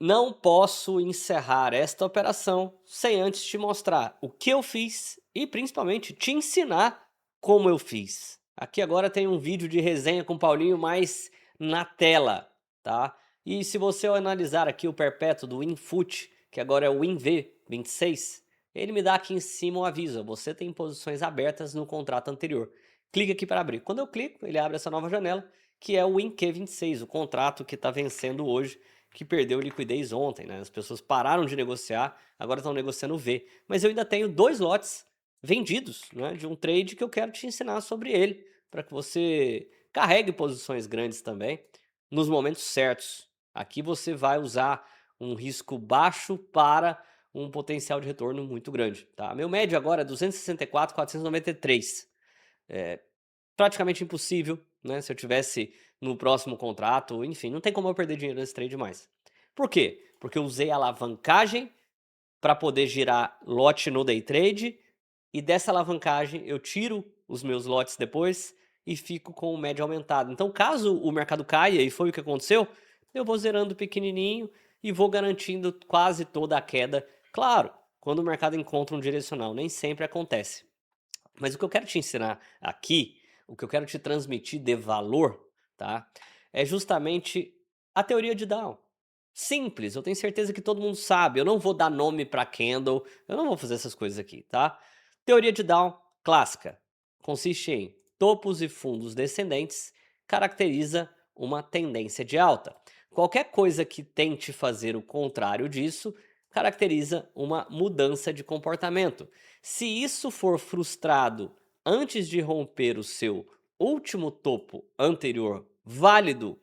Não posso encerrar esta operação sem antes te mostrar o que eu fiz e principalmente te ensinar como eu fiz. Aqui agora tem um vídeo de resenha com o Paulinho, mais na tela, tá? E se você analisar aqui o perpétuo do WinFoot, que agora é o WinV26, ele me dá aqui em cima um aviso: você tem posições abertas no contrato anterior. Clique aqui para abrir. Quando eu clico, ele abre essa nova janela, que é o WinQ26, o contrato que está vencendo hoje, que perdeu liquidez ontem, né? As pessoas pararam de negociar, agora estão negociando o V. Mas eu ainda tenho 2 lotes vendidos, né, de um trade que eu quero te ensinar sobre ele, para que você carregue posições grandes também, nos momentos certos. Aqui você vai usar um risco baixo para um potencial de retorno muito grande, tá? Meu médio agora é 264,493. Praticamente impossível, né, se eu tivesse no próximo contrato, enfim, não tem como eu perder dinheiro nesse trade mais. Por quê? Porque eu usei alavancagem para poder girar lote no day trade, e dessa alavancagem eu tiro os meus lotes depois e fico com o médio aumentado. Então, caso o mercado caia, e foi o que aconteceu, eu vou zerando pequenininho e vou garantindo quase toda a queda. Claro, quando o mercado encontra um direcional, nem sempre acontece. Mas o que eu quero te ensinar aqui, o que eu quero te transmitir de valor, tá? É justamente a teoria de Down. Simples, eu tenho certeza que todo mundo sabe. Eu não vou dar nome para candle, eu não vou fazer essas coisas aqui, tá? Teoria de Down clássica consiste em topos e fundos descendentes, caracteriza uma tendência de alta. Qualquer coisa que tente fazer o contrário disso caracteriza uma mudança de comportamento. Se isso for frustrado antes de romper o seu último topo anterior válido,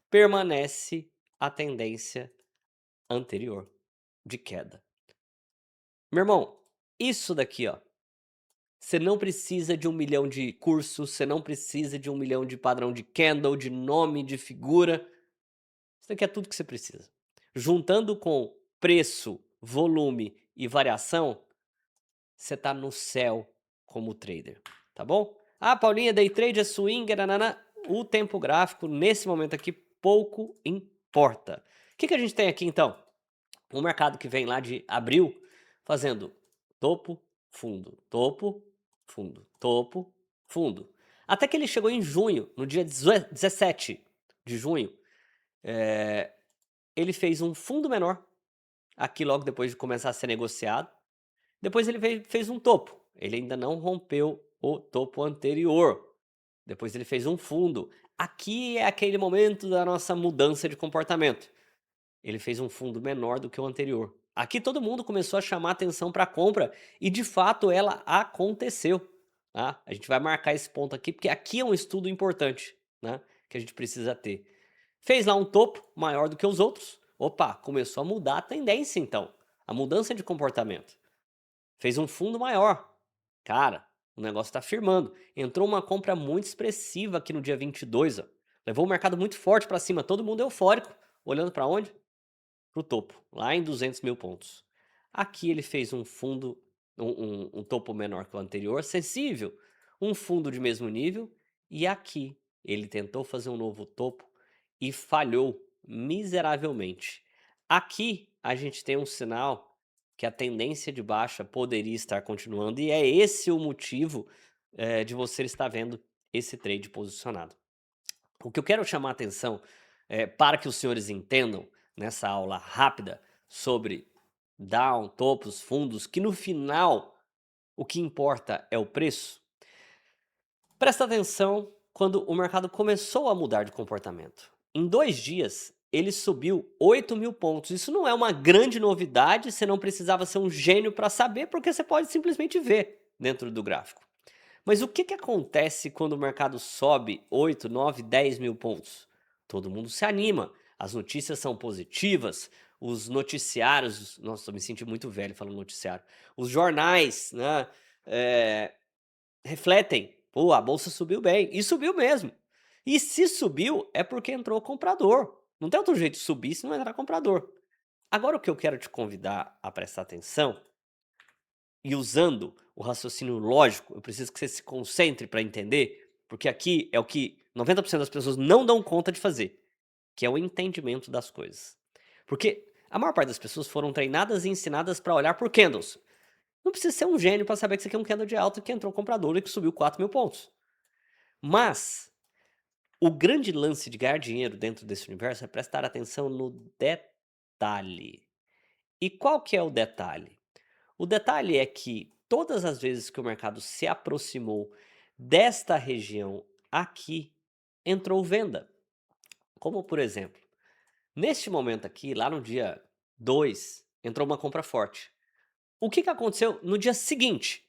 permanece a tendência anterior de queda. Meu irmão, isso daqui, ó, você não precisa de 1 milhão de cursos, você não precisa de 1 milhão de padrão de candle, de nome, de figura. Isso daqui é tudo que você precisa. Juntando com preço, volume e variação, você tá no céu como trader, tá bom? Ah, Paulinha, day trade é swing, nanana. O tempo gráfico, nesse momento aqui, pouco importa. O que a gente tem aqui, então? Um mercado que vem lá de abril, fazendo topo, fundo, topo, fundo, topo, fundo. Até que ele chegou em junho, no dia 17 de junho, ele fez um fundo menor, aqui logo depois de começar a ser negociado. Depois ele fez um topo. Ele ainda não rompeu o topo anterior. Depois ele fez um fundo. Aqui é aquele momento da nossa mudança de comportamento. Ele fez um fundo menor do que o anterior. Aqui todo mundo começou a chamar atenção para a compra e de fato ela aconteceu. Tá? A gente vai marcar esse ponto aqui porque aqui é um estudo importante, né, que a gente precisa ter. Fez lá um topo maior do que os outros. Opa, começou a mudar a tendência então. A mudança de comportamento. Fez um fundo maior. Cara, o negócio tá firmando. Entrou uma compra muito expressiva aqui no dia 22, ó. Levou o mercado muito forte para cima, todo mundo eufórico. Olhando para onde? Pro topo, lá em 200 mil pontos. Aqui ele fez um fundo, um topo menor que o anterior, sensível. Um fundo de mesmo nível. E aqui ele tentou fazer um novo topo e falhou miseravelmente. Aqui a gente tem um sinal que a tendência de baixa poderia estar continuando, e é esse o motivo de você estar vendo esse trade posicionado. O que eu quero chamar a atenção para que os senhores entendam nessa aula rápida sobre down, topos, fundos, que no final o que importa é o preço. Presta atenção quando o mercado começou a mudar de comportamento. Em 2 dias, ele subiu 8 mil pontos. Isso não é uma grande novidade, você não precisava ser um gênio para saber, porque você pode simplesmente ver dentro do gráfico. Mas o que acontece quando o mercado sobe 8, 9, 10 mil pontos? Todo mundo se anima, as notícias são positivas, os noticiários, nossa, eu me senti muito velho falando noticiário, os jornais, né, refletem, pô, a bolsa subiu bem, e subiu mesmo. E se subiu, é porque entrou comprador. Não tem outro jeito de subir se não entrar comprador. Agora o que eu quero te convidar a prestar atenção, e usando o raciocínio lógico, eu preciso que você se concentre para entender, porque aqui é o que 90% das pessoas não dão conta de fazer, que é o entendimento das coisas. Porque A maior parte das pessoas foram treinadas e ensinadas para olhar por candles. Não precisa ser um gênio para saber que isso aqui é um candle de alta que entrou comprador e que subiu 4.000 pontos. Mas o grande lance de ganhar dinheiro dentro desse universo é prestar atenção no detalhe. E qual que é o detalhe? O detalhe é que todas as vezes que o mercado se aproximou desta região aqui, entrou venda. Como por exemplo, neste momento aqui, lá no dia 2, entrou uma compra forte. O que aconteceu no dia seguinte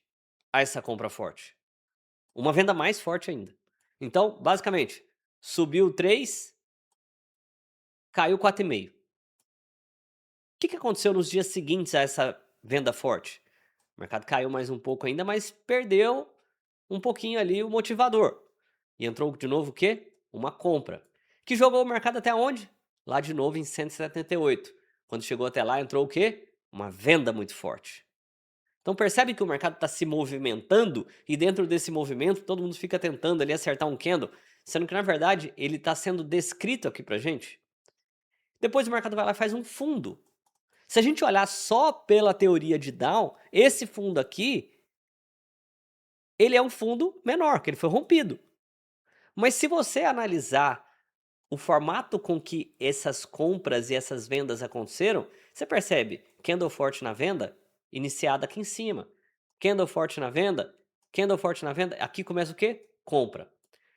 a essa compra forte? Uma venda mais forte ainda. Então, basicamente, subiu 3, caiu 4,5. O que aconteceu nos dias seguintes a essa venda forte? O mercado caiu mais um pouco ainda, mas perdeu um pouquinho ali o motivador. E entrou de novo o quê? Uma compra. Que jogou o mercado até onde? Lá de novo em 178. Quando chegou até lá, entrou o quê? Uma venda muito forte. Então percebe que o mercado está se movimentando e dentro desse movimento todo mundo fica tentando ali acertar um candle, sendo que na verdade ele está sendo descrito aqui pra gente. Depois o mercado vai lá e faz um fundo. Se a gente olhar só pela teoria de Dow, esse fundo aqui, ele é um fundo menor, que ele foi rompido. Mas se você analisar o formato com que essas compras e essas vendas aconteceram, você percebe candle forte na venda, iniciada aqui em cima. Candle forte na venda, candle forte na venda. Aqui começa o quê? Compra.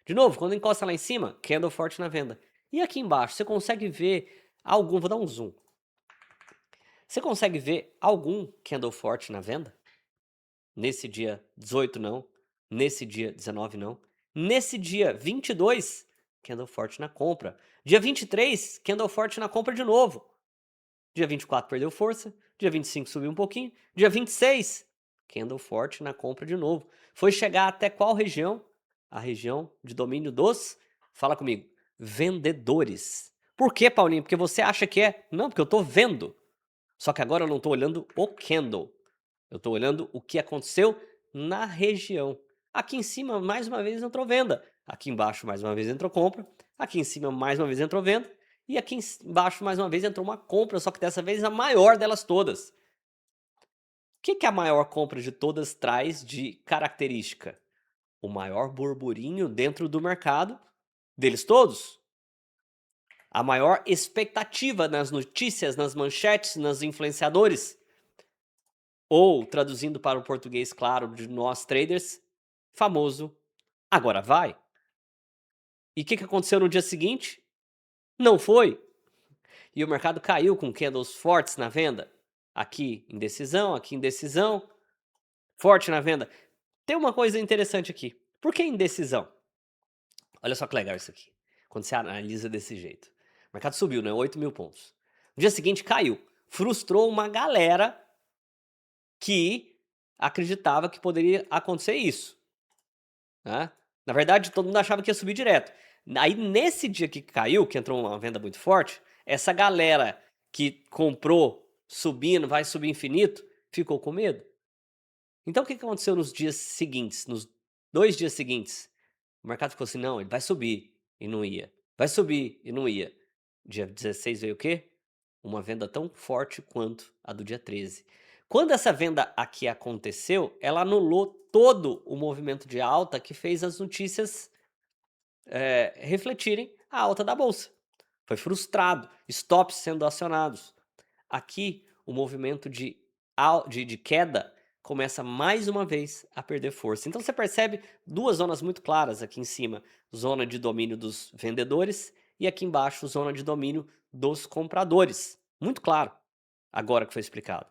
De novo, quando encosta lá em cima, candle forte na venda. E aqui embaixo, você consegue ver algum, vou dar um zoom. Você consegue ver algum candle forte na venda? Nesse dia 18 não, nesse dia 19 não, nesse dia 22, candle forte na compra. Dia 23, candle forte na compra de novo. Dia 24 perdeu força, dia 25 subiu um pouquinho, dia 26, candle forte na compra de novo. Foi chegar até qual região? A região de domínio dos, fala comigo, vendedores. Por quê, Paulinho? Porque você acha que é? Não, porque eu tô vendo. Só que agora eu não tô olhando o candle. Eu tô olhando o que aconteceu na região. Aqui em cima, mais uma vez, entrou venda. Aqui embaixo, mais uma vez, entrou compra. Aqui em cima, mais uma vez, entrou venda. E aqui embaixo, mais uma vez, entrou uma compra, só que dessa vez a maior delas todas. O que a maior compra de todas traz de característica? O maior burburinho dentro do mercado deles todos. A maior expectativa nas notícias, nas manchetes, nos influenciadores. Ou, traduzindo para o português claro de nós traders, famoso agora vai. E o que aconteceu no dia seguinte? Não foi. E o mercado caiu com candles fortes na venda. Aqui indecisão, forte na venda. Tem uma coisa interessante aqui. Por que indecisão? Olha só que legal isso aqui. Quando você analisa desse jeito. O mercado subiu, né? 8.000 pontos. No dia seguinte caiu. Frustrou uma galera que acreditava que poderia acontecer isso. Né? Na verdade, todo mundo achava que ia subir direto. Aí, nesse dia que caiu, que entrou uma venda muito forte, essa galera que comprou subindo, vai subir infinito, ficou com medo. Então, o que aconteceu nos dias seguintes, nos 2 dias seguintes? O mercado ficou assim, não, ele vai subir, e não ia. Vai subir, e não ia. Dia 16 veio o quê? Uma venda tão forte quanto a do dia 13. Quando essa venda aqui aconteceu, ela anulou todo o movimento de alta que fez as notícias refletirem a alta da bolsa. Foi frustrado, stops sendo acionados. Aqui, o movimento de queda começa mais uma vez a perder força. Então você percebe duas zonas muito claras aqui em cima: zona de domínio dos vendedores e aqui embaixo, zona de domínio dos compradores. Muito claro, agora que foi explicado.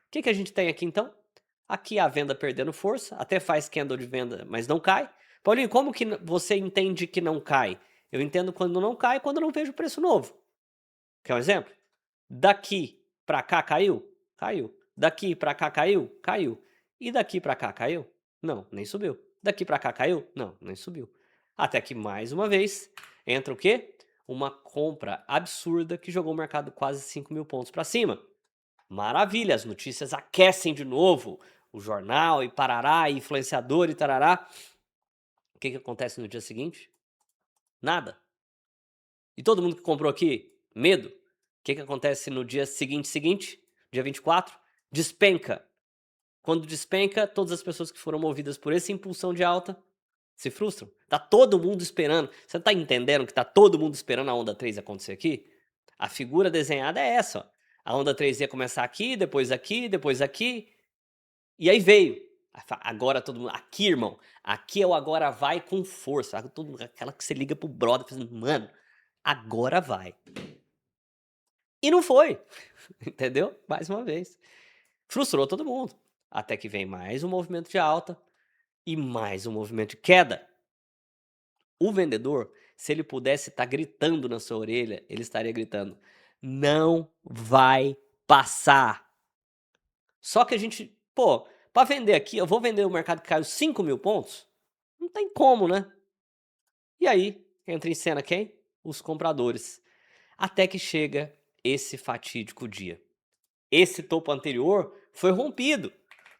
O que a gente tem aqui então? Aqui a venda perdendo força, até faz candle de venda, mas não cai. Paulinho, como que você entende que não cai? Eu entendo quando não cai, quando não vejo preço novo. Quer um exemplo? Daqui para cá caiu? Caiu. Daqui para cá caiu? Caiu. E daqui para cá caiu? Não, nem subiu. Daqui para cá caiu? Não, nem subiu. Até que mais uma vez entra o quê? Uma compra absurda que jogou o mercado quase 5.000 pontos para cima. Maravilha, as notícias aquecem de novo, o jornal e parará, e influenciador e tarará. O que acontece no dia seguinte? Nada. E todo mundo que comprou aqui, medo. que acontece no dia seguinte, dia 24? Despenca. Quando despenca, todas as pessoas que foram movidas por essa impulsão de alta se frustram. Tá todo mundo esperando. Você tá entendendo que tá todo mundo esperando a onda 3 acontecer aqui? A figura desenhada é essa, ó. A onda 3 ia começar aqui, depois aqui, e aí veio. Agora todo mundo. Aqui, irmão. Aqui é o agora vai com força. Aquela que você liga pro brother, pensando, mano, agora vai. E não foi. Entendeu? Mais uma vez. Frustrou todo mundo. Até que vem mais um movimento de alta e mais um movimento de queda. O vendedor, se ele pudesse estar gritando na sua orelha, ele estaria gritando: não vai passar. Só que a gente, pô, para vender aqui, eu vou vender o mercado que caiu 5.000 pontos? Não tem como, né? E aí, entra em cena quem? Os compradores. Até que chega esse fatídico dia. Esse topo anterior foi rompido.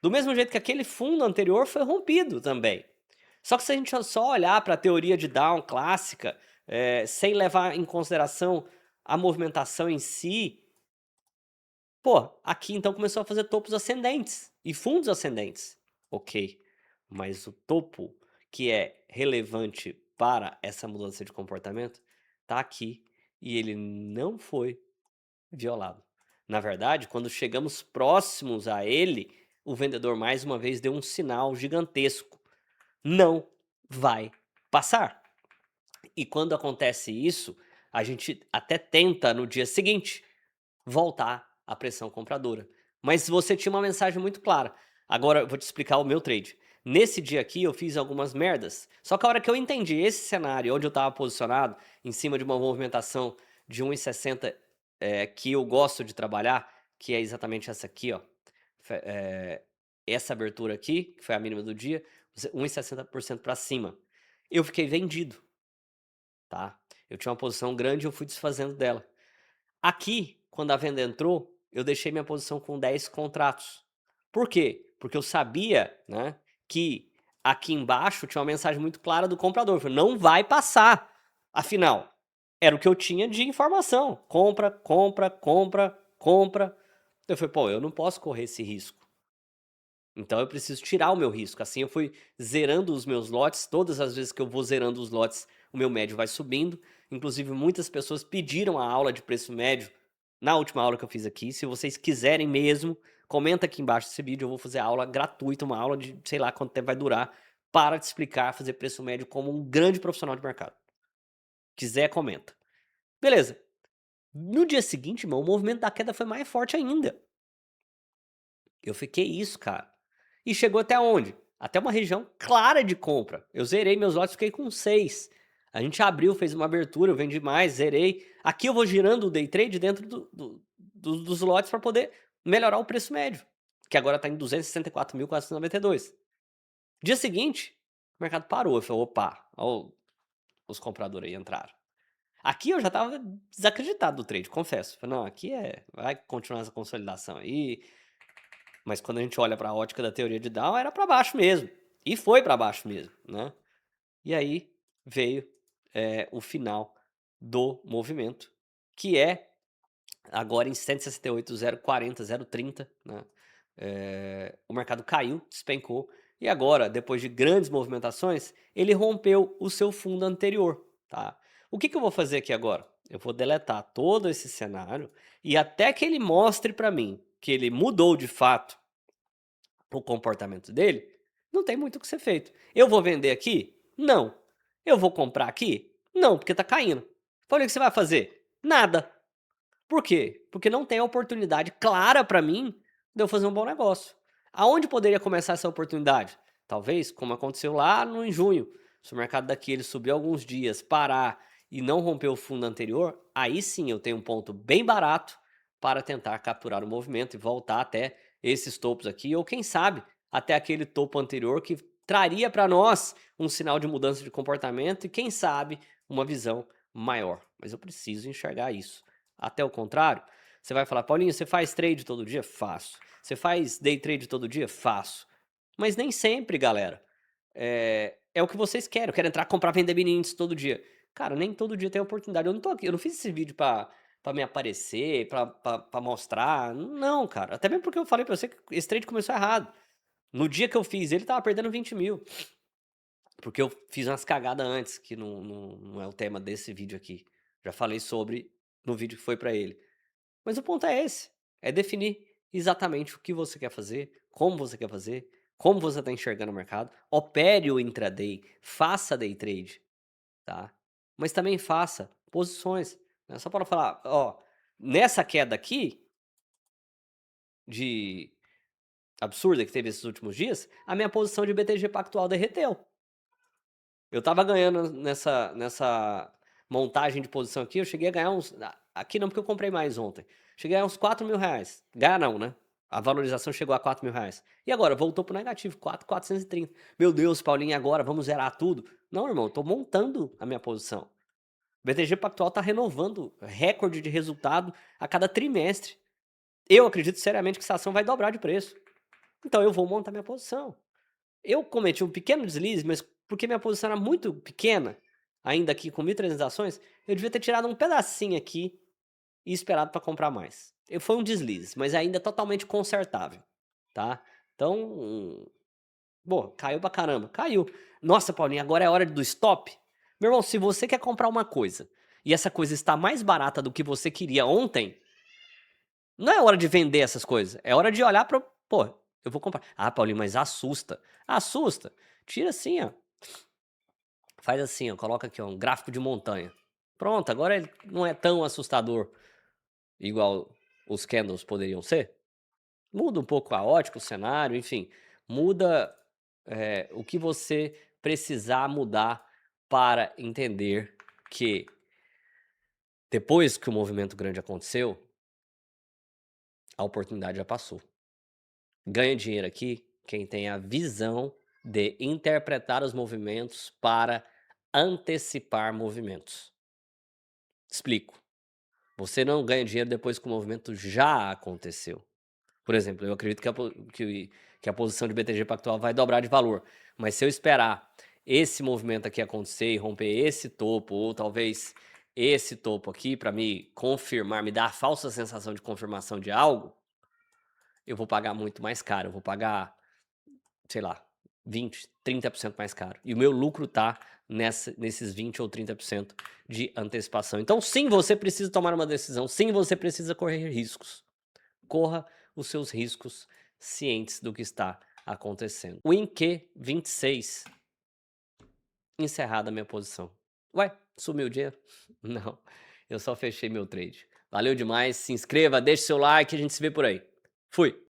Do mesmo jeito que aquele fundo anterior foi rompido também. Só que se a gente só olhar para a teoria de Down clássica, sem levar em consideração a movimentação em si, pô, aqui então começou a fazer topos ascendentes e fundos ascendentes. Ok, mas o topo que é relevante para essa mudança de comportamento tá aqui e ele não foi violado. Na verdade, quando chegamos próximos a ele, o vendedor mais uma vez deu um sinal gigantesco. Não vai passar. E quando acontece isso, a gente até tenta no dia seguinte voltar à pressão compradora. Mas você tinha uma mensagem muito clara. Agora eu vou te explicar o meu trade. Nesse dia aqui eu fiz algumas merdas. Só que a hora que eu entendi esse cenário, onde eu estava posicionado, em cima de uma movimentação de 1,60 que eu gosto de trabalhar, que é exatamente essa aqui, ó. Essa abertura aqui, que foi a mínima do dia, 1,60% para cima. Eu fiquei vendido, tá? Eu tinha uma posição grande e eu fui desfazendo dela. Aqui, quando a venda entrou, eu deixei minha posição com 10 contratos. Por quê? Porque eu sabia, né, que aqui embaixo tinha uma mensagem muito clara do comprador, falou, não vai passar. Afinal, era o que eu tinha de informação. Compra, compra, compra, compra. Eu falei, pô, eu não posso correr esse risco. Então eu preciso tirar o meu risco. Assim eu fui zerando os meus lotes. Todas as vezes que eu vou zerando os lotes, o meu médio vai subindo. Inclusive, muitas pessoas pediram a aula de preço médio na última aula que eu fiz aqui. Se vocês quiserem mesmo, comenta aqui embaixo desse vídeo. Eu vou fazer aula gratuita, uma aula de sei lá quanto tempo vai durar, para te explicar fazer preço médio como um grande profissional de mercado. Quiser, comenta. Beleza. No dia seguinte, irmão, o movimento da queda foi mais forte ainda. Eu fiquei isso, cara. E chegou até onde? Até uma região clara de compra. Eu zerei meus lotes, fiquei com 6. A gente abriu, fez uma abertura, eu vendi mais, zerei. Aqui eu vou girando o day trade dentro dos lotes para poder melhorar o preço médio, que agora está em 264.492. Dia seguinte, o mercado parou. Eu falei, opa, ó, os compradores aí entraram. Aqui eu já estava desacreditado do trade, confesso. Falei, não, aqui vai continuar essa consolidação aí. Mas quando a gente olha para a ótica da teoria de Down, era para baixo mesmo. E foi para baixo mesmo, né? E aí veio o final do movimento, que é agora em 168,040, 0,30, né? O mercado caiu, despencou, e agora, depois de grandes movimentações, ele rompeu o seu fundo anterior, tá? O que eu vou fazer aqui agora? Eu vou deletar todo esse cenário e até que ele mostre para mim que ele mudou de fato o comportamento dele, não tem muito o que ser feito. Eu vou vender aqui? Não. Eu vou comprar aqui? Não, porque tá caindo. Falei, o que você vai fazer? Nada. Por quê? Porque não tem a oportunidade clara para mim de eu fazer um bom negócio. Aonde poderia começar essa oportunidade? Talvez, como aconteceu lá no em junho, se o mercado daqui ele subir alguns dias, parar e não romper o fundo anterior, aí sim eu tenho um ponto bem barato para tentar capturar o movimento e voltar até esses topos aqui, ou quem sabe até aquele topo anterior que traria para nós um sinal de mudança de comportamento e quem sabe uma visão maior. Mas eu preciso enxergar isso. Até o contrário, você vai falar, Paulinho, você faz trade todo dia? Faço. Você faz day trade todo dia? Faço. Mas nem sempre, galera, é o que vocês querem. Eu quero entrar, comprar, vender mini índice todo dia. Cara, nem todo dia tem oportunidade. Eu não tô aqui, eu não fiz esse vídeo pra pra me aparecer, pra mostrar. Não, cara. Até mesmo porque eu falei pra você que esse trade começou errado. No dia que eu fiz ele, tava perdendo 20 mil. Porque eu fiz umas cagadas antes, que não é o tema desse vídeo aqui. Já falei sobre no vídeo que foi pra ele. Mas o ponto é esse, é definir exatamente o que você quer fazer, como você está enxergando o mercado, opere o intraday, faça day trade, tá? Mas também faça posições, né? Só para falar, ó, nessa queda aqui, de absurda que teve esses últimos dias, a minha posição de BTG Pactual derreteu. Eu tava ganhando nessa montagem de posição aqui, eu cheguei a ganhar uns. Aqui não, porque eu comprei mais ontem. Cheguei a ganhar uns 4 mil reais. Ganhar não, né? A valorização chegou a 4 mil reais. E agora, voltou pro negativo, 4.430. Meu Deus, Paulinho, agora vamos zerar tudo? Não, irmão, eu tô montando a minha posição. O BTG Pactual tá renovando recorde de resultado a cada trimestre. Eu acredito seriamente que essa ação vai dobrar de preço. Então eu vou montar minha posição. Eu cometi um pequeno deslize, mas porque minha posição era muito pequena, ainda aqui com 1.300 ações, eu devia ter tirado um pedacinho aqui e esperado para comprar mais. Foi um deslize, mas ainda totalmente consertável, tá? Então, pô, caiu pra caramba. Caiu. Nossa, Paulinho, agora é hora do stop? Meu irmão, se você quer comprar uma coisa e essa coisa está mais barata do que você queria ontem, não é hora de vender essas coisas. É hora de olhar para, pô, eu vou comprar. Ah, Paulinho, mas assusta. Assusta. Tira assim, ó. Faz assim, ó. Coloca aqui, ó, um gráfico de montanha. Pronto, agora ele não é tão assustador igual os candles poderiam ser. Muda um pouco a ótica, o cenário, enfim. Muda o que você precisar mudar para entender que depois que o movimento grande aconteceu, a oportunidade já passou. Ganha dinheiro aqui quem tem a visão de interpretar os movimentos para antecipar movimentos. Explico. Você não ganha dinheiro depois que o movimento já aconteceu. Por exemplo, eu acredito que a posição de BTG Pactual vai dobrar de valor. Mas se eu esperar esse movimento aqui acontecer e romper esse topo, ou talvez esse topo aqui, para me confirmar, me dar a falsa sensação de confirmação de algo, eu vou pagar muito mais caro. Eu vou pagar, sei lá, 20, 30% mais caro. E o meu lucro tá nesses 20 ou 30% de antecipação. Então, sim, você precisa tomar uma decisão. Sim, você precisa correr riscos. Corra os seus riscos cientes do que está acontecendo. O INQ 26. Encerrada a minha posição. Ué, sumiu o dinheiro? Não, eu só fechei meu trade. Valeu demais, se inscreva, deixe seu like, a gente se vê por aí. Fui!